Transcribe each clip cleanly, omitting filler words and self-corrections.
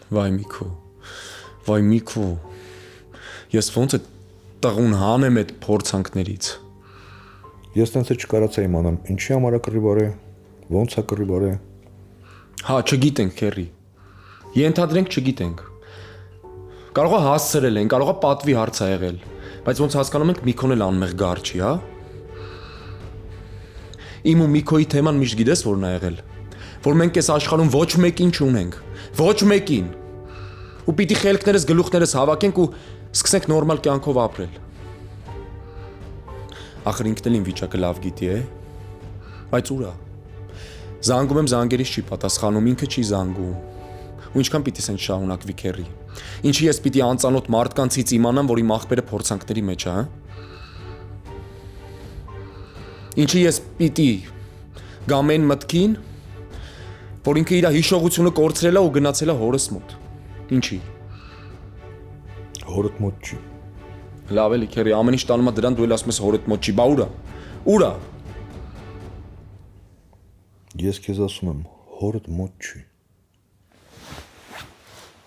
Վայ Միքո, ես ոնց է տղուն հանեմ այդ փորձանքներից։ Ես տենց է չկարացա իմանամ, ինչի համար է կռիվար է, ոնց է կռիվար է։ Հա, չգիտենք, քերի։ Ենթադրենք չգիտենք։ Կարող է հասցրել են, կարող է պատվի հարց ա եղել, բայց ոնց հասկանում ենք Միքոն էլ անմեղ գար չի, հա։ Իմ ու Միքոյի թեման միշտ գիտես որն ա եղել, որ մենք այս աշխարհում ոչ մեկին չունենք, ոչ մեկին։ Ու պիտի խելքներս գլուխներս հավաքենք ու սկսենք նորմալ կյանքով ապրել։ Ախր ինքն էլ իմ վիճակը լավ գիտի է, բայց ուր ա։ Զանգում եմ, զանգերից չի պատասխանում, ինքը չի զանգում։ Ու ինչքան պիտի սենց շարունակվի քերի։ Ինչի ես պիտի անծանոթ մարդկանցից իմանամ, որ իմ աղբերը փորձանքների մեջ է, հա։ Ինչի ես պիտի գամ այն մտքին, որ ինքը իր հիշողությունը կորցրել է ու գնացել է հորս մոտ։ Ինչի։ Հորդ մոտ չի։ Լավ էլի քերի, ամեն ինչ տանում է դրան, դու էլ ասում ես հորդ մոտ չի, բա ուր ա։ Ուր ա։ Ես քեզ ասում եմ, հորդ մոտ չի։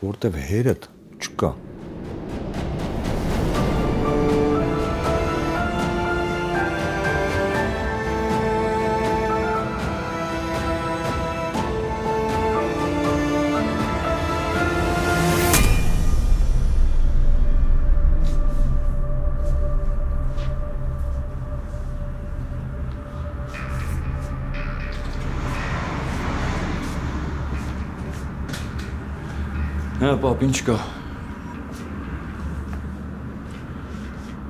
Որտեվ հերդ չկա։ Հա, պապ, ինչ կա։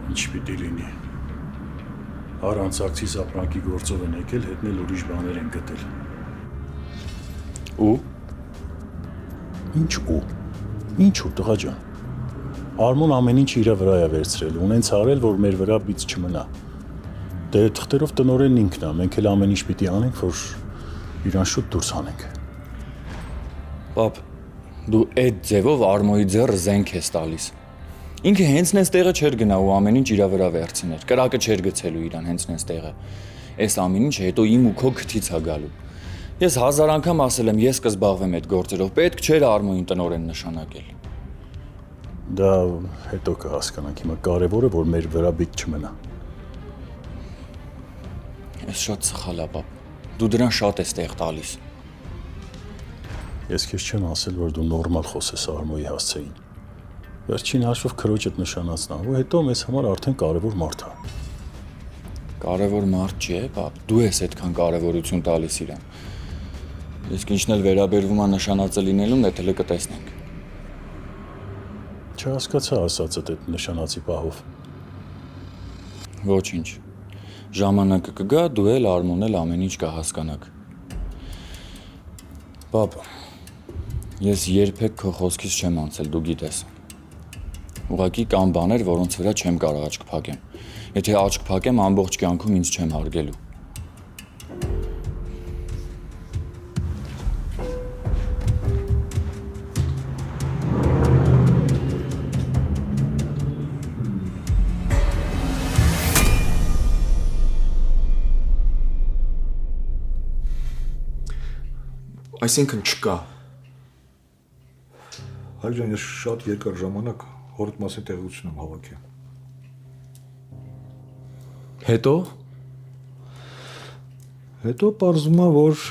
Ինչ պիտի լինի։ Առանց ակցիս ապրանքի գործով են եկել, հետնել ուրիշ բաներ են գտել։ Ու։ Ինչու, տղա ջան։ Արմոն ամեն ինչ իր վրա է վերցրել, ունենց արել, որ մեր վրա բիծ չմնա։ Դե թղթերով տնորենն ինքն է, մենք էլ ամեն ինչ պիտի անենք, որ իրան շուտ դուրս հանենք։ Պապ, դու այդ ձևով Արմոյի ձեռը զենք ես տալիս։ Ինքը հենց նենց տեղը չէր գնա ու ամեն ինչ իր վրա վերցներ։ Կրակը չէր գցելու իրան հենց նենց տեղը։ Այս ամեն ինչը հետո իմ ու քո քթից է գալու։ Ես 1000 անգամ ասել եմ, ես կզբաղվեմ այդ գործերով։ Պետք չէր Արմոյին տնորեն նշանակել։ Դա հետո կհասկանանք, հիմա կարևորը որ մեր վրա բիծ չմնա։ Ես շատ սխալ եմ, պապ։ Դու դրան շատ ես տեղ տալիս։ Ես քեզ չեմ ասել, որ դու նորմալ խոսես Արմոյի հասցեին։ Վերջին հաշվով քրոջդ նշանացնա, ու հետո մեզ համար արդեն կարևոր մարդ է։ Կարևոր մարդ չի, պապ, դու ես այդքան կարևորություն տալիս իրան։ Իսկ ինչն էլ վերաբերվում է նշանածը լինելուն, դա էլ կտեսնենք։ Չհասկացա ասածդ այդ նշանածի պահով։ Ոչինչ։ Ժամանակը կգա, դու էլ Արմոն էլ ամեն ինչ կհասկանաք։ Պապ, ես երբեք քո խոսքից չեմ անցել, դու գիտես։ Ուղղակի կան բաներ, որոնց վրա չեմ կարող աչք փակեմ։ Եթե աչք փակեմ, ամբողջ կյանքում ինձ չեմ հարգելու։ Այսինքն չկա։ Հայր ջան, ես շատ երկար ժամանակ հորդ մասին տեղեկություն եմ հավաքել։ Հետո պարզվում է, որ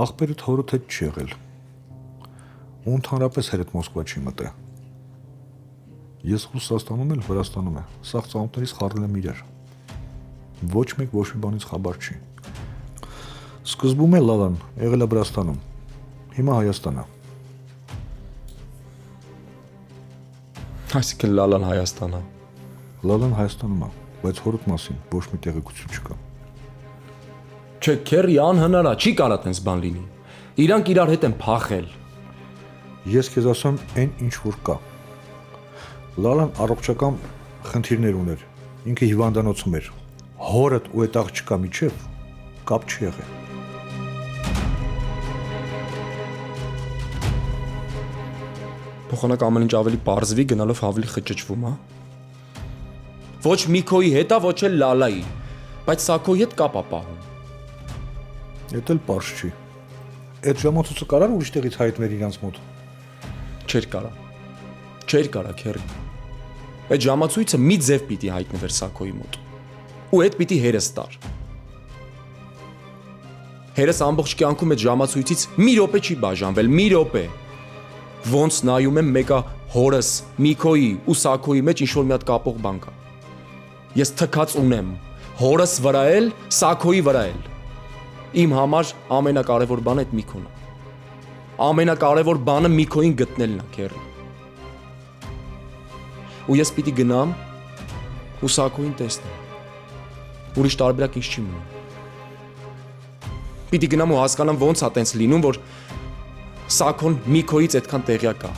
աղբերդ հորդ հետ չի եղել։ Ու ընդհանրապես հերդ Մոսկվա չի մտել։ Ես Ռուսաստանում էլ Վրաստանում է։ Սաղ ծանոթներից խառնել եմ իրար։ Ոչ մեկ ոչ մի բանից խաբար չի։ Սկզբում է Լալան եղել է Վրաստանում, հիմա Հայաստանը։ Այսինքն Լալան Հայաստանա։ Լալան Հայաստանում է, բայց հորդ մասին ոչ մի տեղեկություն չկա։ Չէ, քերի անհնար է, չի կարա տենց բան լինի։ Իրանք իրար հետ են փախել։ Ես քեզ ասեմ, այն ինչ որ կա։ Լալան առողջական խնդիրներ ուներ, ինքը հիվանդանոցում էր։ Հորդ ու այդ աղջկա միջև կապ չի եղել։ Փոխանակ ամեն ինչ ավելի պարզվի գնալով ավելի խճճվում, հա։ Ոչ Միքոյի հետ է, ոչ էլ Լալայի, բայց Սակոյի հետ կապ է պահում։ Էդ էլ պարզ չի։ այդ ժամացույցը կարար ուրիշ տեղից հայտներ իրանց մոտ։ Չէր կարա։ Չէր կարա քերի։ Այդ ժամացույցը մի ձև պիտի հայտնվեր Սաքոյի մոտ։ Ու այդ պիտի հերս տար։ Հերս ամբողջ կյանքում այդ ժամացույցից մի րոպե չի բաժանվել, մի րոպե։ Ոնց նայում եմ մեկա հորս, Միքոյի ու Սաքոյի մեջ ինչ-որ մի հատ կապող բան կա։ Ես թքած ունեմ, հորս վրա էլ, Սաքոյի վրա էլ։ Իմ համար ամենակարևոր բանը այդ Միքոն է։ Ամենակարևոր բանը Միքոյին գտնելն է, քերի։ Ու ես պիտի գնամ ու Սաքոյին տեսնեմ։ Ուրիշ տարբերակ ինչ չի մնում։ Պիտի գնամ ու հասկանամ ոնց է տենց լինում, որ Սաքոն Միքոյից այդքան տեղյակ է։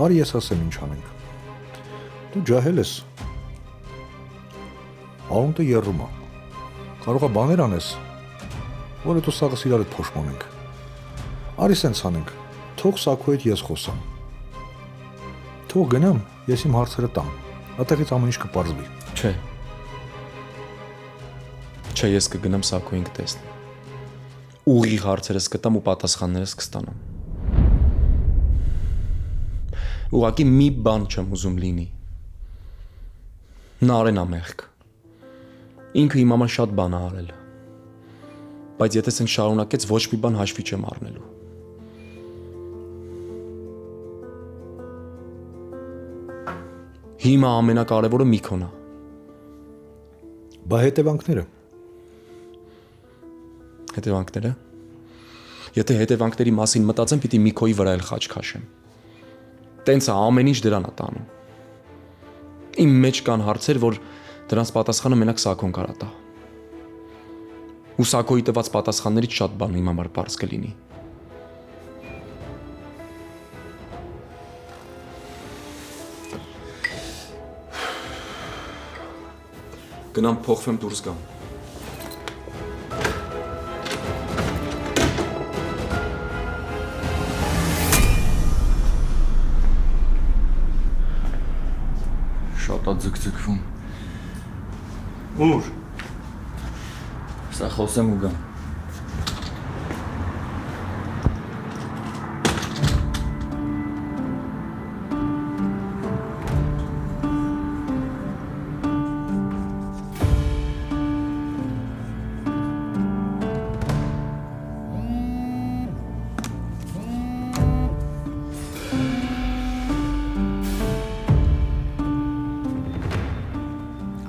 Արի ես ասեմ ինչ անենք։ Դու ջահել ես։ Արունտը երրում է։ Կարող է բաներ անես, որ հետո սաղս իրար հետ փոշմանենք։ Արի սենց անենք, թող Սաքոյի հետ ես խոսամ։ Թող գնամ, ես իմ հարցերը տամ, այդտեղից ամեն ինչ կպարզվի։ Չէ։ Չէ, ես կգնամ Սաքոյին կտեսնեմ։ Ուղիղ հարցերս կտամ ու պատասխաններս կստանամ։ Ուղղակի մի բան չեմ ուզում լինի։ Նա արեն ամեղք։ Ինքը իմ համար շատ բան է արել։ Բայց եթե սենց շարունակեց, ոչ մի բան հաշվի չեմ առնելու։ Հիմա ամենակարևորը Միքոն է։ Բա հետևանքները։ Հետևանքները։ Եթե հետևանքների մասին մտածեմ, պիտի Միքոյի վրա էլ խաչ քաշեմ։ Տենց է ամեն ինչ դրան է տանում։ Իմ մեջ կան հարցեր, որ դրանց պատասխանը մենակ Սաքոն կարա տա։ Ու Սաքոյի տված պատասխաններից շատ բան իմ համար բարձ կլինի։ Գնամ փոխվեմ դուրս գամ։ Շատ է ձգձգվում։ Ուր։ Սա խոսեմ ու գամ։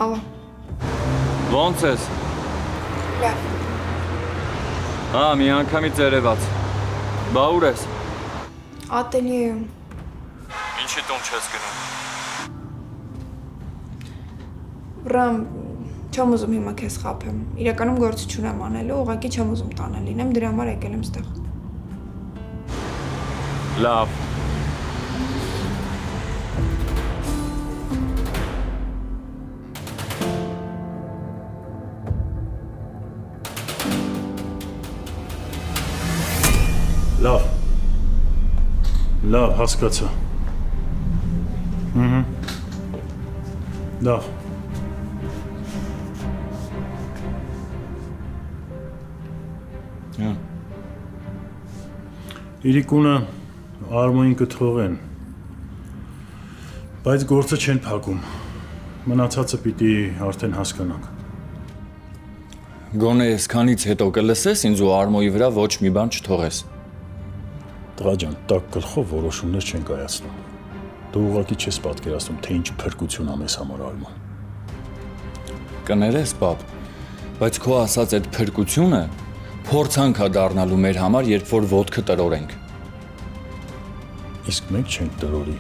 Ալո։ Ոնց ես։ Լավ։ Հա, մի անգամից երևաց։ Բա ուր ես։ Ատելիեում։ Ինչի տուն չես գնում։ Վրամ, չեմ ուզում հիմա քեզ խաբեմ։ Իրականում գործ չունեմ անելու, ուղղակի չեմ ուզում տանել լինեմ, դրա համար եկել եմ ստեղ։ Լավ։ Լավ։ Լավ, հասկացա։ Լավ։ Հա։ Իրիկունը Արմոյին կթողեն։ Բայց գործը չեն փակում։ Մնացածը պիտի արդեն հասկանանք։ Գոնե այսքանից հետո կլսես ինձ ու Արմոյի վրա ոչ մի բան չթողես։ Տղա ջան, տակ գլխով որոշումներ չեն կայացնում։ Դու ուղղակի չես պատկերացնում, թե ինչ փրկություն ա մեզ համար Արման։ Կներես, պապ, բայց քո ասած այդ փրկությունը փորձանք է դառնալու մեր համար, երբ որ ոտքը տրորենք։ Իսկ մենք չենք տրորի։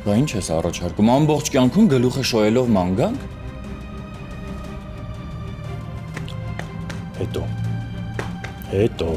Բա ինչ ես առաջարկում, ամբողջ կյանքում գլուխը շոյելով ման գանք։ Հետո։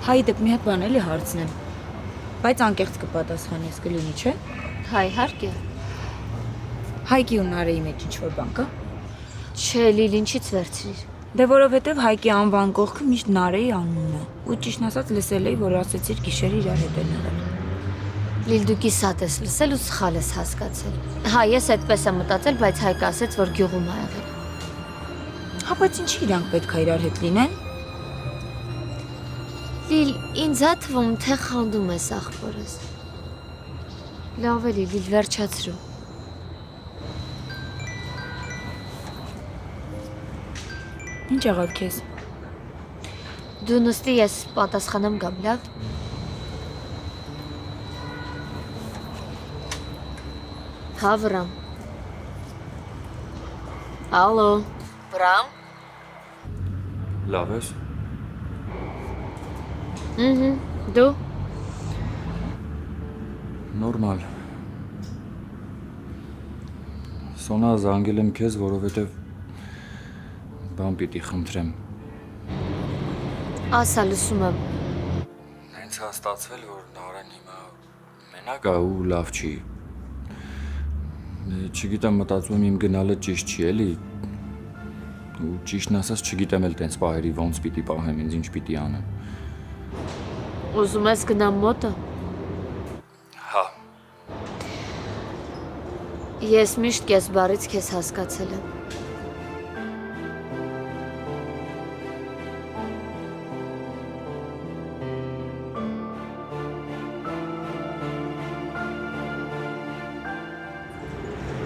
Հայդը մի հատ բան էլի հարցնեմ։ Բայց անկեղծ կպատասխանես կլինի, չէ՞։ Հայ, իհարկե։ Հայկի ու Նարեի մեջ ինչ-որ բան կա։ Չէ, Լիլ, ինչից վերցրիր։ Դե որովհետև Հայկի անվան կողքը միշտ Նարեի անունն է։ Ու ճիշտն ասած լսել էի, որ ասեցիր գիշերը իրար հետ են եղել։ Լիլ, դու կիսատ ես լսել ու սխալ ես հասկացել։ Հա, ես այդպես եմ մտածել, բայց Հայկը ասեց, որ գյուղում ա եղել։ Հա, բայց ինչի իրանք պետք է իրար հետ լինեն։ Լիլ, ինձ ա թվում, թե խանդում ես աղբորս։ Լավ էլի, Լիլ, վերջացրու։ Ինչ եղավ քեզ։ Դու նստի, ես պատասխանեմ գամ, լավ։ Հա, Վրամ։ Ալո, Վրամ։ Լավ ես։ Դու։ Նորմալ։ Սոնա զանգել եմ քեզ, որովհետև բան պիտի խնդրեմ։ Ասա, լսում եմ։ Հենց հա ստացվել, որ Նարեն հիմա մենակ ա ու լավ չի։ Չգիտեմ, մտածում եմ իմ գնալը ճիշտ չի, էլի։ Ու ճիշտն ասած չգիտեմ էլ տենց պահերի ոնց պիտի պահեմ, ինձ ինչ պիտի անեմ։ Ուզում ես գնամ մոտը։ Հա։ Ես միշտ կես բարից քեզ հասկացել եմ։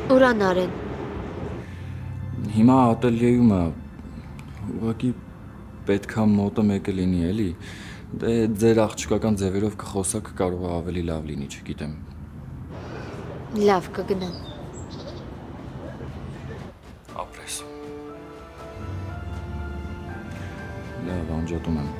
Ուրա Նարեն։ Հիմա ատելյեում ա։ Ուղղակի պետքա մոտը մեկը լինի, էլի։ Դե ձեր աղջկական ձևերով կխոսակ կարող է ավելի լավ լինի, չգիտեմ։ Լավ կգնամ։ Ապրես։ Լավ, անջատում եմ։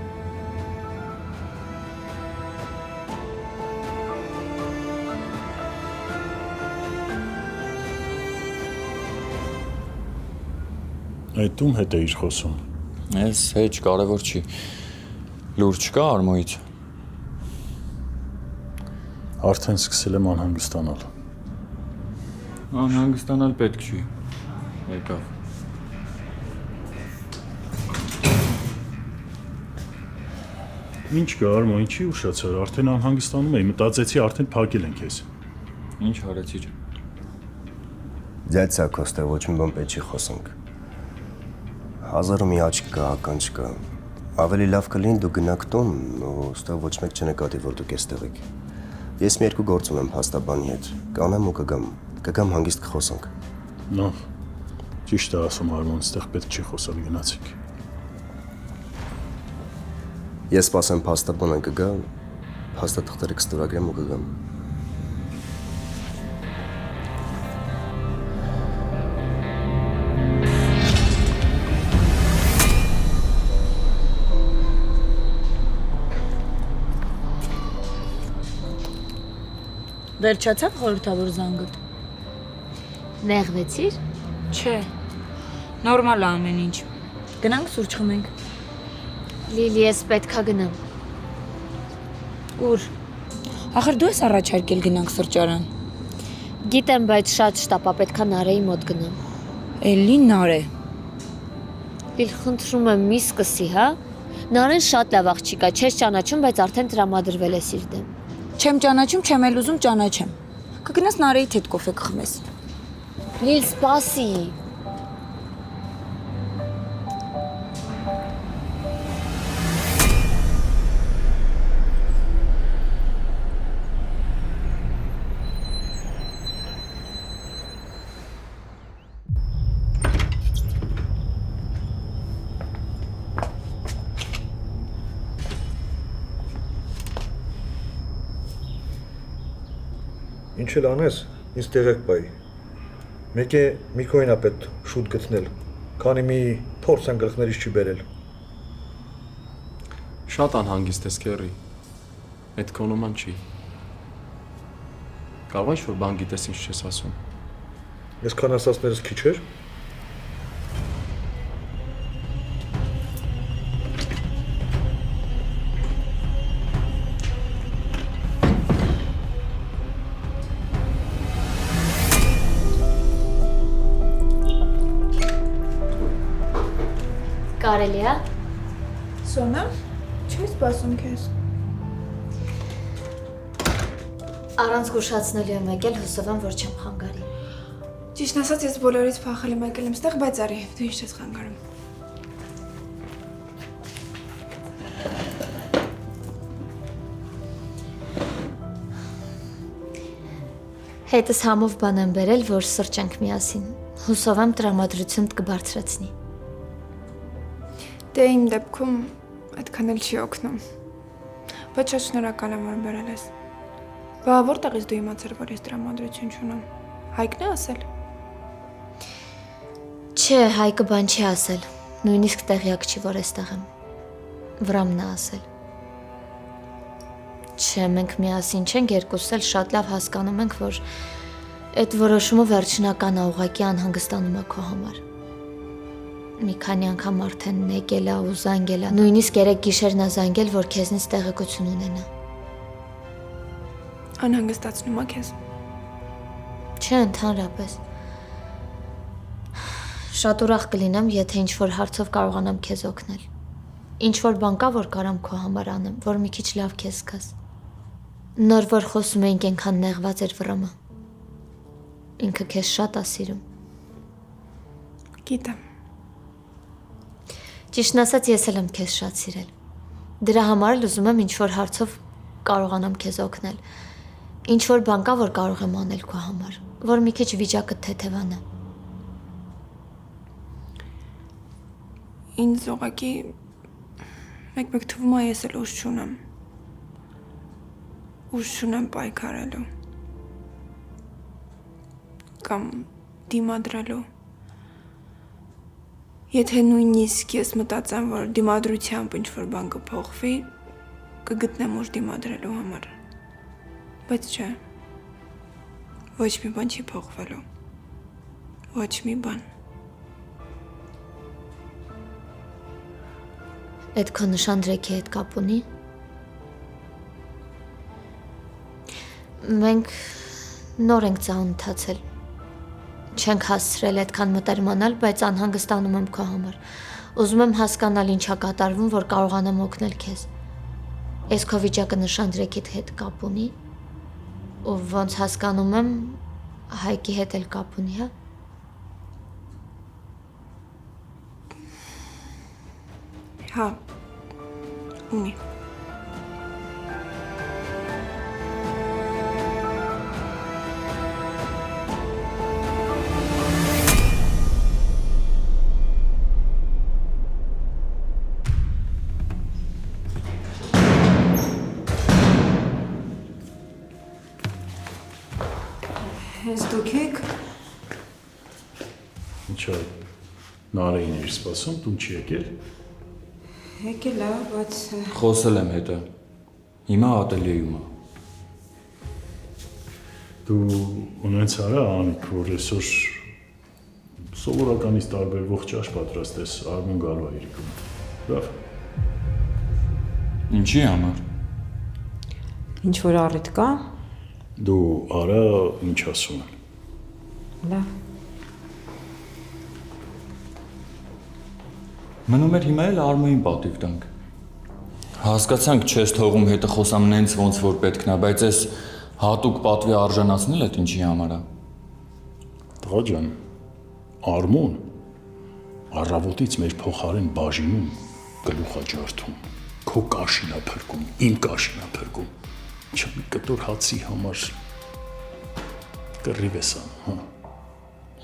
Այդ ում հետ էիր խոսում։ Ես հեչ կարևոր չի։ Լուր չկա Արմոյից։ Արդեն սկսել եմ անհանգստանալ։ Անհանգստանալ պետք չի։ Եկավ։ Ինչ կա Արմո, ինչի ուշացար, արդեն անհանգստանում էի, մտածեցի արդեն փակել են քեզ։ Ինչ արեցիր։ Ձյաձ Սակոստե ոչ մի բան պետք չի խոսանք։ Հազարը մի աչք կա, ականջ կա։ Ավելի լավ կլինի դու գնաք տուն, ու ստեղ ոչ մեկ չնկատի, որ դուք էստեղ եք։ Ես մի երկու գործ ունեմ փաստաբանի հետ։ Կանեմ ու կգամ հանգիստ կխոսանք։ Լավ։ Ճիշտ է ասում Արմոն, ստեղ պետք չի խոսալ, գնացիք։ Ես սպասեմ փաստաբանը կգա, փաստաթղթերը կստորագրեմ ու կգամ։ Վերջացավ խորհրդավոր զանգդ։ Նեղվեցիր։ Չէ։ Նորմալ է ամեն ինչ։ Գնանք սուրճ խմենք։ Լիլի, ես պետքա գնամ։ Ուր։ Ախր դու ես առաջարկել գնանք սրճարան։ Գիտեմ, բայց շատ շտապ է, պետքա Նարեի մոտ գնամ։ Էլի Նարե։ Լիլ, խնդրում եմ, մի սկսի, հա։ Նարեն շատ լավ աղջիկ է, չես ճանաչում, բայց արդեն տրամադրվել ես իր դեմ։ Չեմ ճանաչում, չեմ էլ ուզում ճանաչեմ։ Կգնաս Նարեի հետ կոֆե կխմես։ Լիլ, սպասի։ Ինչ էլ անես, ինձ տեղեք բայ։ Մեկ է մի քոյնա պետք շուտ գտնել, քանի մի փորձ են գլխներից չի բերել։ Շատ անհանգիստ ես, Քերի։ Այդ քո նման չի։ Կարող ես որ բան գիտես ինչ չես ասում։ Ես քան ասածներս քիչ էր։ Կարելի է։ Սոնա, չես սպասում քեզ։ Առանց զգուշացնելու եմ եկել, հուսով եմ, որ չեմ խանգարի։ Ճիշտ ասած, ես բոլորից փախել եմ եկել եմ ստեղ, բայց արի, դու ինչ ես խանգարում։ Հետս համով բան եմ բերել, որ սրճենք միասին։ Հուսով եմ տրամադրությունդ կբարձրացնի։ Դե իմ դեպքում այդքան էլ չի օգնում։ Բայց շատ շնորհակալ եմ, որ բերել ես։ Բա որտեղից դու իմացար, որ ես տրամադրություն չունեմ։ Հայկն է ասել։ Չէ, Հայկը բան չի ասել։ Նույնիսկ տեղյակ չի, որ էստեղ եմ։ Վրամն է ասել։ Չէ, մենք միասին չենք, երկուսս էլ շատ լավ հասկանում ենք, որ այդ որոշումը վերջնական է, ուղղակի անհանգստանում է քո համար։ Մի քանի անգամ արդեն եկել է ու զանգել է, նույնիսկ երեք գիշերն է զանգել, որ քեզնից տեղեկություն ունենա։ Անհանգստացնում է քեզ։ Չէ, ընդհանրապես։ Շատ ուրախ կլինեմ, եթե ինչ-որ հարցով կարողանամ քեզ օգնել։ Ինչ-որ բան կա, որ կարամ քո համար անեմ, որ մի քիչ լավ քեզ զգաս։ Նոր որ խոսում էինք, այնքան նեղված էր Վրամը։ Ինքը քեզ շատ է սիրում։ Գիտեմ։ Ճիշտն ասած, ես էլ եմ քեզ շատ սիրել։ Դրա համար էլ ուզում եմ ինչ-որ հարցով կարողանամ քեզ օգնել։ Ինչ-որ բան կա, որ կարող եմ անել քո համար, որ մի քիչ վիճակը թեթևանա։ Ինձ ուղղակի մեկ-մեկ թվում է ես էլ ուժ չունեմ։ Ուժ չունեմ պայքարելու։ Կամ դիմադրելու։ Եթե նույնիսկ ես մտածեմ, որ դիմադրությամբ ինչ-որ բան կփոխվի, կգտնեմ ուժ դիմադրելու համար։ Բայց չէ։ Ոչ մի բան չի փոխվելու։ Ոչ մի բան։ Այդ քո նշանդրեքի հետ կապ ունի։ Մենք նոր ենք ծանոթացել։ Չենք հասցրել այդքան մտերմանալ, բայց անհանգստանում եմ քո համար։ Ուզում եմ հասկանալ ինչա կատարվում, որ կարողանամ օգնել քեզ։ Այս քո վիճակը նշանդրեքիդ հետ կապ ունի։ Ու ոնց հասկանում եմ, Հայկի հետ էլ կապ ունի, հա։ Հա, ունի։ Ես դուք եք։ Ինչա Նարեին էր սպասում, դու չի եկել։ Եկել է, բայց Խոսել եմ հետը։ Հիմա ատելյեում է։ Դու ունենց արա Անիկ, որ այսօր սովորականից տարբերվող ճաշ պատրաստես, Արմոն գալու է իրիկում։ Լավ։ Ինչի համար։ Ինչ որ առիթ կա։ Դու արա ինչ ասում են։ Լավ։ Մնում էր հիմա էլ Արմոյին պատիվ տանք։ Հասկացանք չես թողում հետը խոսամ նենց ոնց որ պետքն է, բայց այս հատուկ պատվի արժանացնել է ինչի համար է։ Տղա ջան, Արմոն առավոտից մեր փոխարեն բաժինում գլուխա ջարդում, քո կաշին է փրկում, իմ կաշին է փրկում, չէ մի կտոր հացի համար կռիվ ես անում, հա։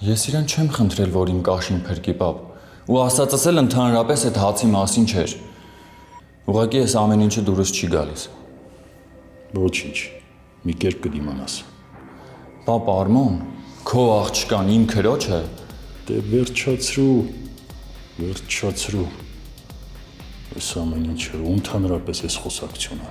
Ես իրան չեմ խնդրել, որ իմ կաշին փրկի, պապ, ու ասածս էլ ընդհանրապես այդ հացի մասին չէր։ Ուղղակի ես ամեն ինչը դուրս չի գալիս։ Ոչինչ, մի կերպ կդիմանաս։ Պապ Արմոն, քո աղջկան իմ քրոջը։ Դե վերջացրու։ Այս ամեն ինչը ու ընդհանրապես այս խոսակցությունը։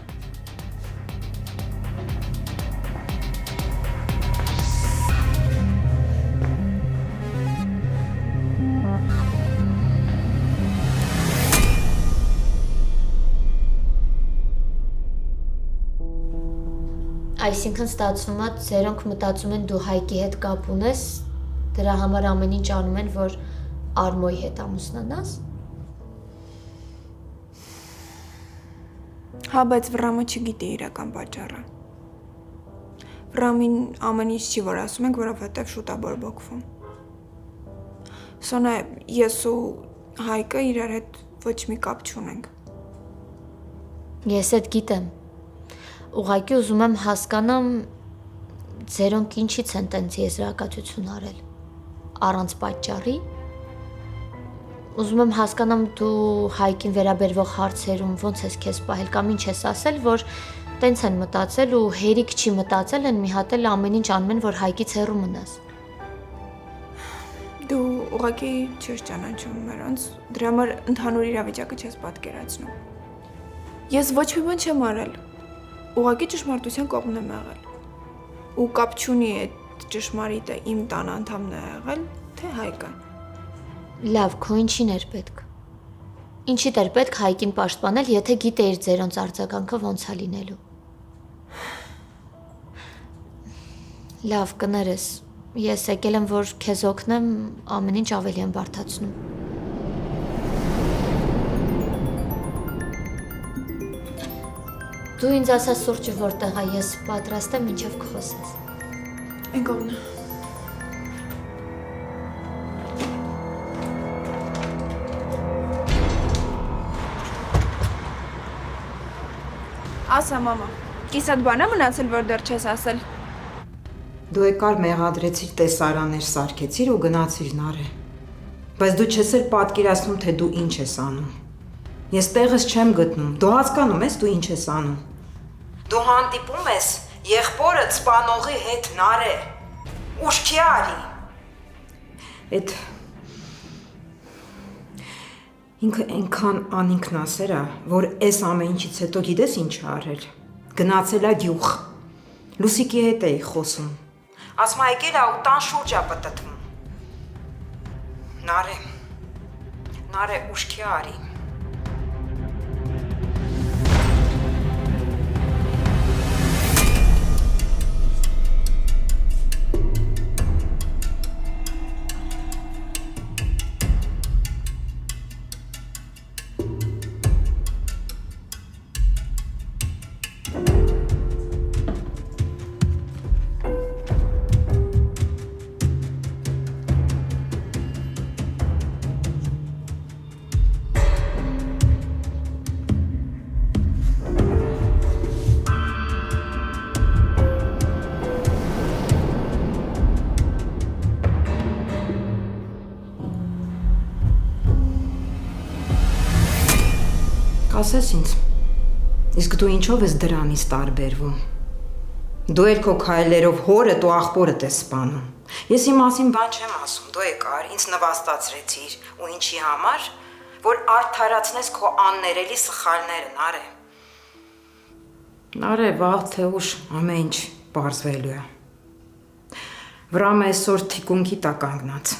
Այսինքն ստացվում է, ձերոնք մտածում են դու Հայկի հետ կապ ունես, դրա համար ամեն ինչ անում են, որ Արմոյի հետ ամուսնանաս։ Հա, բայց Վրամը չգիտի իրական պատճառը։ Վրամին ամեն ինչ չի, որ ասում ենք, որովհետև շուտ է բորբոքվում։ Սոնա, ես ու Հայկը իրար հետ ոչ մի կապ չունենք։ Ես այդ գիտեմ։ Ուղղակի ուզում եմ հասկանամ ձերոնք ինչից են տենց եզրակացություն արել։ Առանց պատճառի։ Ուզում եմ հասկանամ դու Հայկին վերաբերվող հարցերում ոնց ես քեզ պահել կամ ինչ ես ասել, որ տենց են մտածել ու հերիք չի մտածել են մի հատ էլ ամեն ինչ անում են, որ Հայկից հեռու մնաս։ Դու ուղղակի չես ճանաչում նրանց, դրա համար ընդհանուր իրավիճակը չես պատկերացնում։ Ես ոչ մի բան չեմ արել։ Ուղղակի ճշմարտության կողմն եմ եղել։ Ու կապ չունի այդ ճշմարիտը իմ տան անդամն է եղել, թե Հայկը։ Լավ, քո ինչին էր պետք։ Ինչիդ էր պետք Հայկին պաշտպանել, եթե գիտեիր ձերոնց արձագանքը ոնց է լինելու։ Լավ, կներես։ Ես եկել եմ, որ քեզ օգնեմ, ամեն ինչ ավելի եմ բարդացնում։ Դու ինձ ասա սուրճը որտեղ է, ես պատրաստ եմ մինչև կխոսես։ Այն կողմն է։ Ասա, մամա, կիսատ բան է մնացել, որ դեռ չես ասել։ Դու եկար մեղադրեցիր, տեսարաններ սարքեցիր ու գնացիր Նարէ։ Բայց դու չես էլ պատկերացնում, թե դու ինչ ես անում։ Ես տեղս չեմ գտնում։ Դու հասկանում ես դու ինչ ես անում։ Դու հանդիպում ես եղբորդ սպանողի հետ Նարէ։ Ուշքի արի։ Այդ ինքը այնքան անինքնասեր է, որ այս ամեն ինչից հետո գիտես ինչ է արել։ Գնացել է գյուղ։ Լուսիկի հետ էի խոսում։ Ասում է եկել է ու տան շուրջ է պտտվում։ Նարէ, ուշքի արի։ Ասես ինձ, իսկ դու ինչով ես դրանից տարբերվում։ Դու էլ քո քայլերով հորդ ու աղբորդ ես սպանում։ Ես իմ մասին բան չեմ ասում, դու եկար, ինձ նվաստացրեցիր ու ինչի համար, որ արդարացնես քո աններելի սխալները, Նարէ, վաղ թե ուշ ամեն ինչ պարզվելու է։ Վրամը այսօր թիկունքի տակ կանգնած։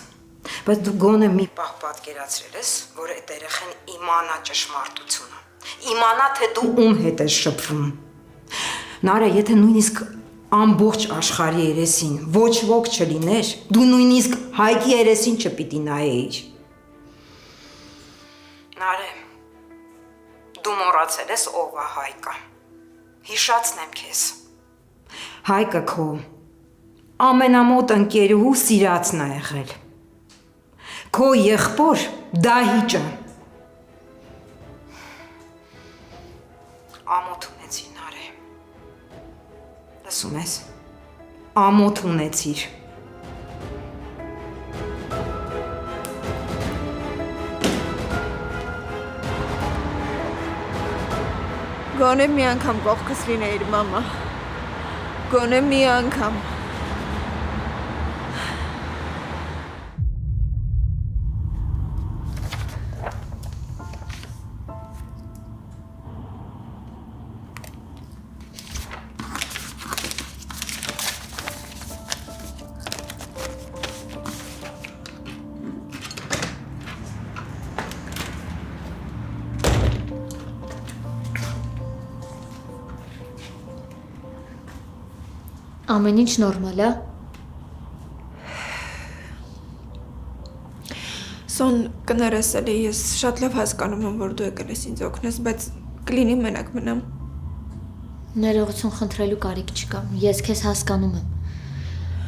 Բայց դու գոնե մի պահ պատկերացրել ես, որ այդ երեխան իմանա ճշմարտությունը։ Իմանա, թե դու ում հետ ես շփվում։ Նարէ, եթե նույնիսկ ամբողջ աշխարհի երեսին ոչ ոք չլիներ, դու նույնիսկ Հայկի երեսին չպիտի նայեիր։ Նարէ, դու մոռացել ես ով է Հայկը։ Հիշացնեմ քեզ։ Հայկը քո ամենամոտ ընկերուհու սիրածն է եղել։ Քո եղբոր Դահիճը։ Ամոթ ունեցիր, Նարէ։ Լսում ես։ Ամոթ ունեցիր։ Գոնե մի անգամ կողքս լինեիր, մամա։ Գոնե մի անգամ։ Ամեն ինչ նորմալ է։ Սոն կներես էլի, ես շատ լավ հասկանում եմ, որ դու եկել ես ինձ օգնես, բայց կլինի մենակ մնամ։ Ներողություն խնդրելու կարիք չկա։ Ես քեզ հասկանում եմ։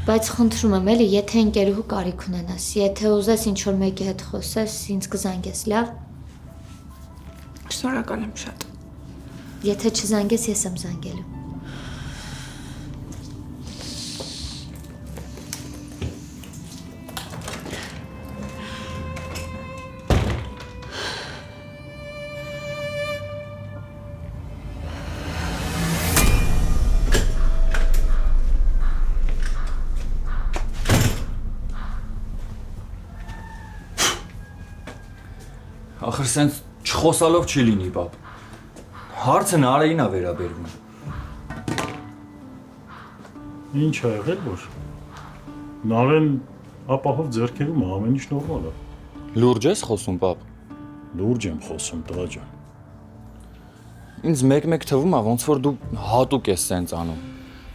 Բայց խնդրում եմ, էլի, եթե ընկերուհու կարիք ունենաս, եթե ուզես ինչ-որ մեկի հետ խոսես, ինձ կզանգես, լավ։ Շնորհակալ եմ շատ։ Եթե չզանգես, ես եմ զանգելու։ Ախր սենց չխոսալով չի լինի, բապ։ Հարցը Նարեին է վերաբերվում։ Ինչ ա եղել, որ Նարեն ապահով ձեռքերում է, ամեն ինչ նորմալ է։ Լուրջ ես խոսում, բապ։ Լուրջ եմ խոսում, տղա ջան։ Ինձ մեկ-մեկ թվում է, ոնց որ դու հատուկ ես սենց անում,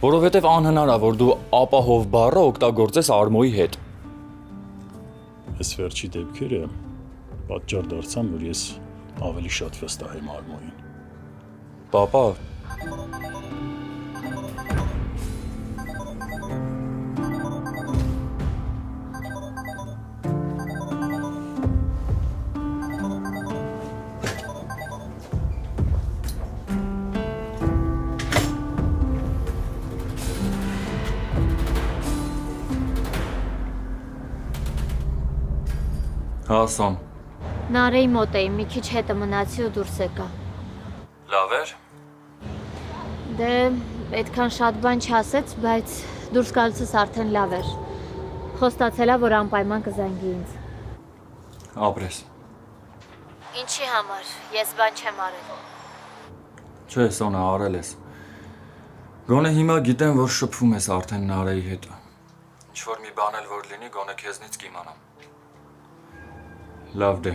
որովհետև անհնար է, որ դու ապահով բառը օգտագործես Արմոյի հետ։ Այս վերջի դեպքերը պատճառ դարձան, որ ես ավելի շատ վստահեմ Արմոյին։ Պապա, հասան։ Նարեի մոտ էի, մի քիչ հետը մնացի ու դուրս եկա։ Լավ էր։ Դե, այդքան շատ բան չասեց, բայց դուրս գալուցս արդեն լավ էր։ Խոստացել է, որ անպայման կզանգի ինձ։ Ապրես։ Ինչի համար, ես բան չեմ արել։ Չէ, Սոնա, արել ես։ Գոնե հիմա գիտեմ, որ շփվում ես արդեն Նարեի հետ։ Ինչ-որ մի բան էլ որ լինի, գոնե քեզնից կիմանամ։ Լավ դե։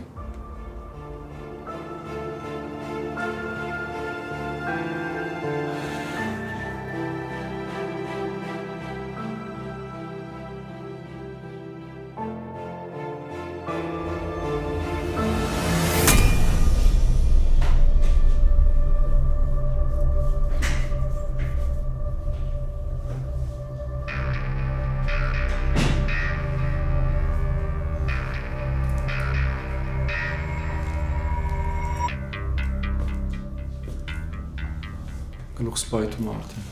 Գլուխ սպայթում արդեն։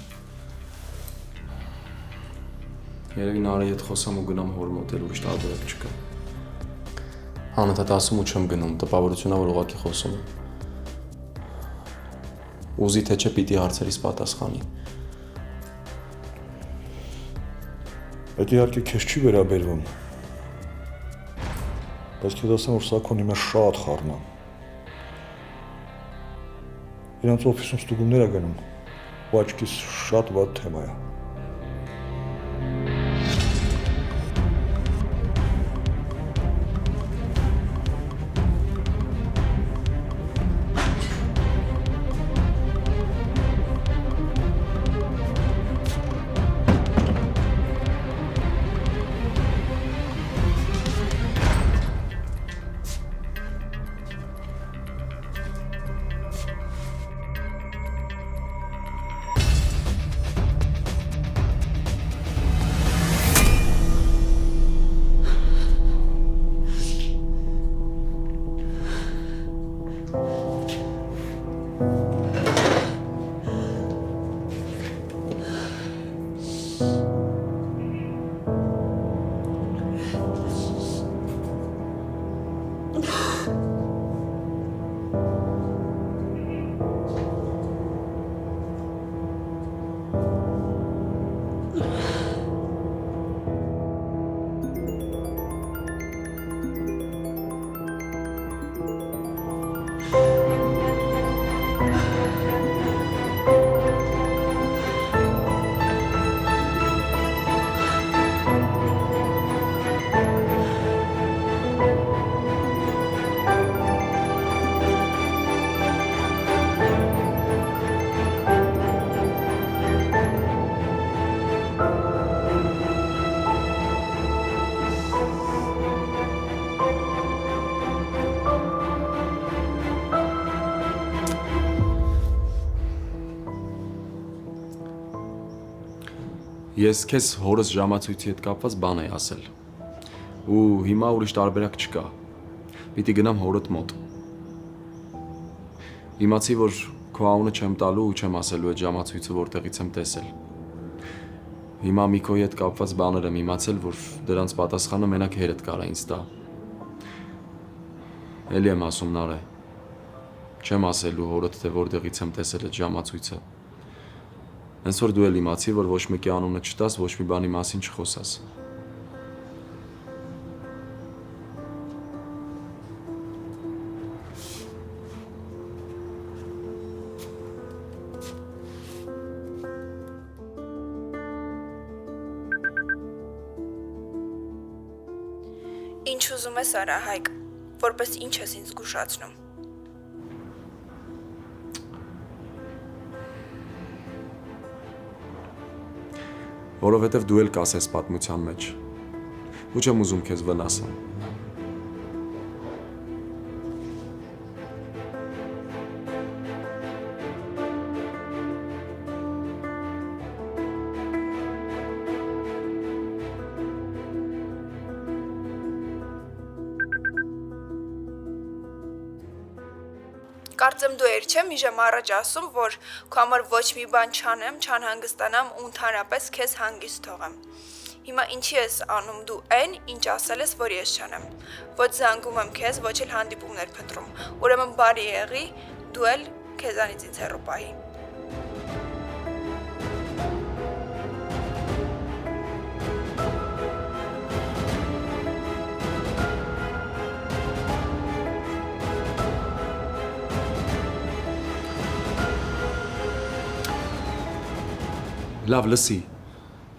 Երևի Նարեի հետ խոսամ ու գնամ հոր մոտ, էլ ուրիշ տարբերակ չկա։ Անընդհատ ասում ու չեմ գնում, տպավորությունա որ ուղղակի խոսում եմ։ Ուզի թե չէ պիտի հարցերիս պատասխանի։ Այդ իհարկե քեզ չի վերաբերվում։ Բայց քեզ ասեմ, որ սա քո իմը շատ խառն է։ Իրանց օֆիսում ստուգումներ է գնում։ Ու աչքիս շատ վատ թեմա է։ Ես քեզ հորս ժամացույցի հետ կապված բան էի ասել։ Ու հիմա ուրիշ տարբերակ չկա։ Պիտի գնամ հորդ մոտ։ Իմացի, որ քո անունը չեմ տալու ու չեմ ասելու այդ ժամացույցը որտեղից եմ տեսել։ Հիմա Միքոյի հետ կապված բաներ եմ իմացել, որ դրանց պատասխանը մենակ հերդ կարա ինձ տա։ Էլի եմ ասում Նարե։ Չեմ ասելու հորդ, թե որտեղից եմ տեսել այդ ժամացույցը։ Հենց որ դու էլ իմացի, որ ոչ մեկի անունը չտաս, ոչ մի բանի մասին չխոսաս։ Ինչ ուզում ես արա, Հայկ, որպես ինչ ես ինձ զգուշացնում։ Որովհետև դու էլ կասես պատմության մեջ։ Ու չեմ ուզում քեզ վնասեմ։ Կարծեմ դու էր չէ մի ժամ առաջ ասում, որ քո համար ոչ մի բան չանեմ, չանհանգստանամ ու ընդհանրապես քեզ հանգիստ թողեմ։ Հիմա ինչի ես անում դու այն, ինչ ասել ես, որ ես չանեմ։ Ոչ զանգում եմ քեզ, ոչ էլ հանդիպումներ փնտրում։ Ուրեմն բարի եղի, դու էլ քեզանից ինձ հեռու պահի։ Լավ, լսի։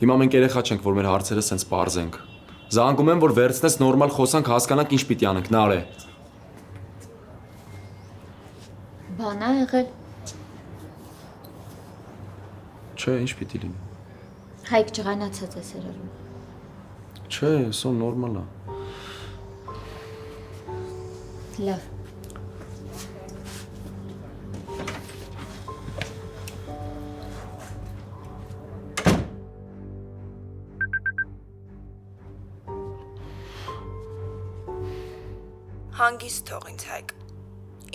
Հիմա մենք երեխա չենք, որ մեր հարցերը սենց պարզենք։ Զանգում եմ, որ վերցնես նորմալ խոսանք, հասկանանք ինչ պիտի անենք, Նարե։ Բան ա եղել։ Չէ, ինչ պիտի լինի։ Հայկ ջղայնացած է սերալու։ Չէ, սա նորմալ է։ Լավ։ Հանգիստ թող ինձ Հայկ։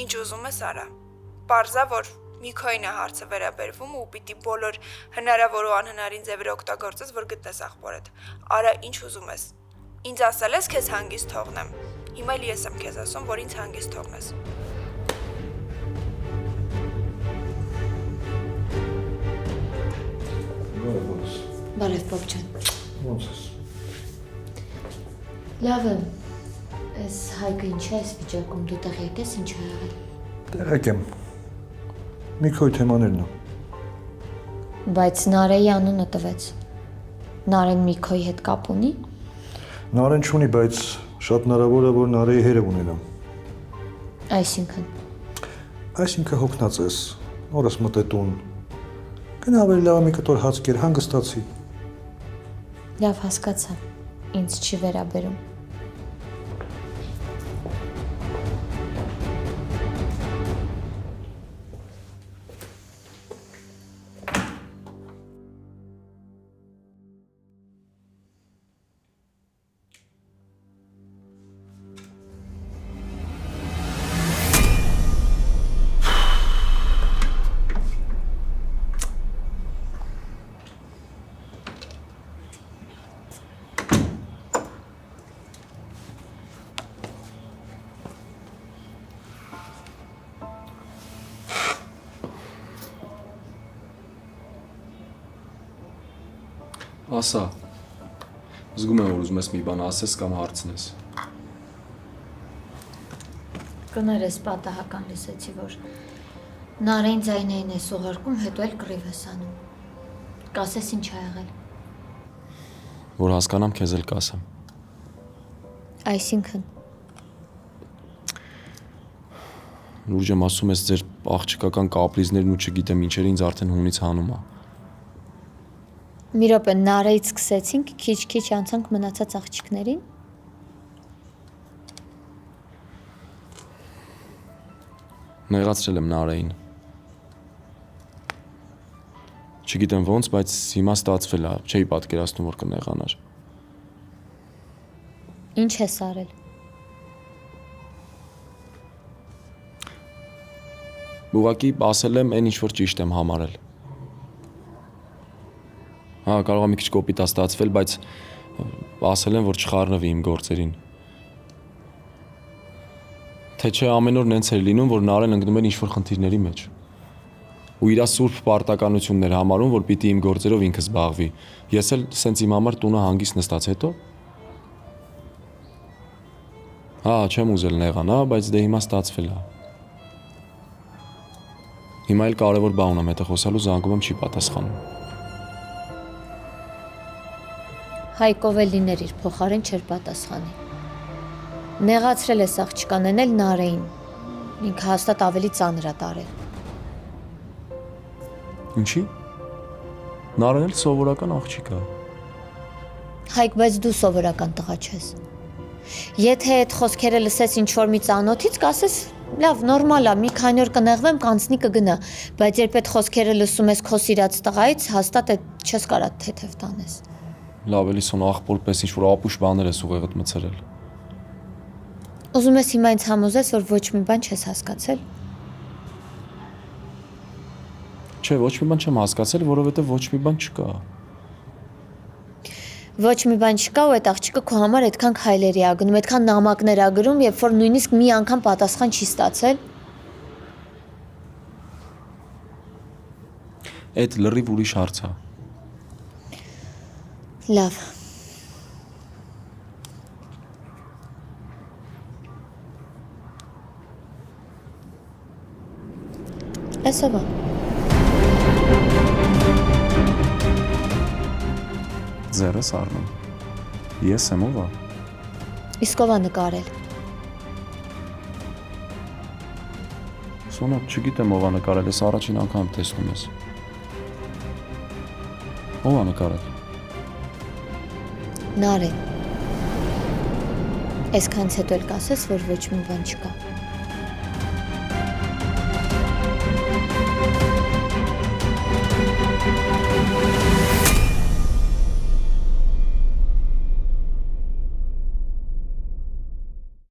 Ինչ ուզում ես արա։ Պարզա, որ Միքոյին է հարցը վերաբերվում ու պիտի բոլոր հնարավոր ու անհնարին ձևերը օգտագործես, որ գտնես աղբորդ։ Արա, ինչ ուզում ես։ Ինձ ասել ես քեզ հանգիստ թողնեմ։ Հիմա էլ ես եմ քեզ ասում, որ ինձ հանգիստ թողնես։ Բարև Պապ ջան։ Ոնց ես։ Լավ եմ։ Այս Հայկը ինչ է այս վիճակում, դու տեղյակ ես ինչ ա եղել։ Տեղյակ եմ։ Միքոյի թեմաներն է։ Բայց Նարեի անունը տվեց։ Նարեն Միքոյի հետ կապ ունի։ Նարեն չունի, բայց շատ հնարավոր է, որ Նարեի հերը ունենա։ Այսինքն հոգնած ես, օրս մտե տուն։ Գնա ավելի լավ մի կտոր հաց կեր, հանգստացի։ լավ հասկացա։ Ինձ չի վերաբերում։ Ասա, զգում եմ, որ ուզում ես մի բան ասես կամ հարցնես։ Կներես պատահական լսեցի, որ Նարեն ձայնային ես ուղարկում, հետո էլ կռիվ ես անում։ Կասես ինչ ա եղել։ Որ հասկանամ, քեզ էլ կասեմ։ Այսինքն։ Լուրջ եմ ասում ես ձեր աղջկական կապրիզներն ու չգիտեմ ինչերը ինձ արդեն հունից հանում է։ Մի րոպե, Նարեից սկսեցինք, քիչ-քիչ անցանք մնացած աղջիկներին։ Նեղացրել եմ Նարեին։ Չգիտեմ ոնց, բայց հիմա ստացվել է, չէի պատկերացնում, որ կնեղանար։ Ինչ ես արել։ Ուղղակի ասել եմ այն ինչ որ ճիշտ եմ համարել։ Հա, կարող է մի քիչ կոպիտ ստացվել, բայց ասել եմ, որ չխառնվի իմ գործերին։ Թե չէ ամեն օր նենց էր լինում, որ Նարեն ընկնում էր ինչ-որ խնդիրների մեջ։ Ու իր սուրբ պարտականություններ համարում, որ պիտի իմ գործերով ինքը զբաղվի։ Ես էլ սենց իմ համար տունը հանգիստ նստած հետո։ Հա, չեմ ուզել նեղանա, բայց դե հիմա ստացվել է։ Հիմա էլ կարևոր բան ունեմ, հետո խոսալու զանգում եմ չի պատասխանում։ Հայկով էլ լիներ իր փոխարեն չէր պատասխանի։ Նեղացրել ես աղջկան, էլ Նարեին։ Ինքը հաստատ ավելի ծանր է տարել։ Ինչի՞։ Նարեն էլ սովորական աղջիկ է։ Հայկ, բայց դու սովորական տղա չես։ Եթե այդ խոսքերը լսես ինչ-որ մի ծանոթից, կասես, լավ, նորմալ է, մի քանի օր կնեղվեմ, կանցնի կգնա, բայց երբ այդ խոսքերը լսում ես քո սիրած տղայից, հաստատ այդ չես կարա թեթև տանես։ Լավ, էլի սոն աղբոր պես ինչ-որ ապուշ բաներ ես ուղեղդ մցրել։ Ուզում ես հիմա ինձ համոզես, որ ոչ մի բան չես հասկացել։ Չէ, ոչ մի բան չեմ հասկացել, որովհետև ոչ մի բան չկա։ Ոչ մի բան չկա ու այդ աղջիկը քո համար այդքան քայլերի ա գնում, այդքան նամակներ ա գրում, երբ որ նույնիսկ մի անգամ պատասխան չի ստացել։ Այդ լրիվ ուրիշ հարց է։ Լավ։ Այսօր Ձեռս առնում։ Ես եմ ով է։ Իսկ ով է նկարել։ Սոնա, չգիտեմ ով է նկարել, ես առաջին անգամ տեսնում ես։ Ով է նկարել։ Նարեն։ Այսքանից հետո էլ կասես, որ ոչ մի բան չկա։